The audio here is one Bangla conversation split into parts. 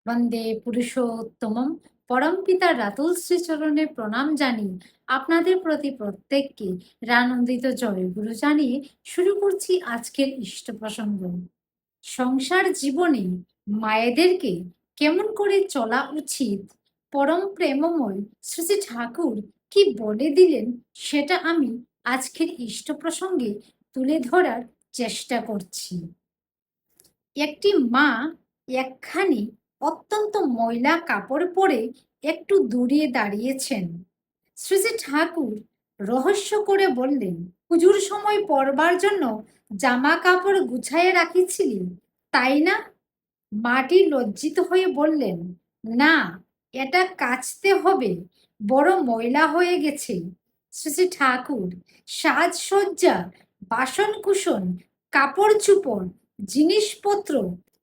বন্দে পুরুষোত্তমম। পরমপিতা রাতুল শ্রীচরণে প্রণাম জানিয়ে আপনাদের প্রতি প্রত্যেককে রানন্দিত জয়গুরু জানিয়ে শুরু করছি আজকের ইষ্ট প্রসঙ্গ। সংসার জীবনে মায়েদেরকে কেমন করে চলা উচিত, পরম প্রেমময় শ্রী শ্রী ঠাকুর কি বলে দিলেন, সেটা আমি আজকের ইষ্ট প্রসঙ্গে তুলে ধরার চেষ্টা করছি। একটি মা একখানি অত্যন্ত ময়লা কাপড় পরে একটু দূরে দাঁড়িয়েছেন। শ্রী শ্রী ঠাকুর রহস্য করে বললেন, পুজোর সময় পরবার জন্য জামা কাপড় গুছাইয়া রাখিছিলি, তাই না? মাটি লজ্জিত হয়ে বললেন, না, এটা কাচতে হবে, বড় ময়লা হয়ে গেছে। শ্রী শ্রী ঠাকুর সাজসজ্জা, বাসন কুসন, কাপড় চুপড়, জিনিসপত্র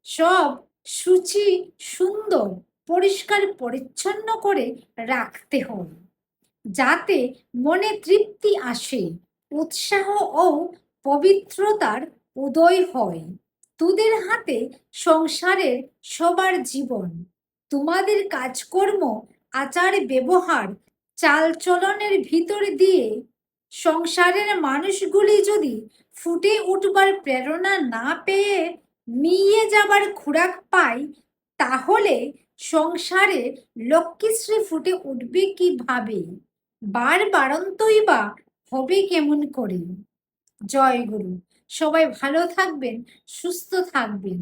সব সূচি সুন্দর পরিষ্কার পরিচ্ছন্ন করে রাখতে হয়, যাতে মনে তৃপ্তি আসে, উৎসাহ ও পবিত্রতার উদয় হয়। তোদের হাতে সংসারের সবার জীবন, তোমাদের কাজকর্ম, আচার ব্যবহার, চালচলনের ভিতর দিয়ে সংসারের মানুষগুলি যদি ফুটে উঠবার প্রেরণা না পেয়ে মিইয়ে যাবার খোরাক পায়, তাহলে সংসারে লক্ষ্মীশ্রী ফুটে উঠবে কিভাবে? বারবারন্তই বা হবে কেমন করে? জয় গুরু। সবাই ভালো থাকবেন, সুস্থ থাকবেন,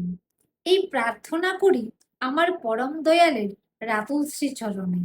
এই প্রার্থনা করি আমার পরম দয়ালের রাতুল শ্রী চরণে।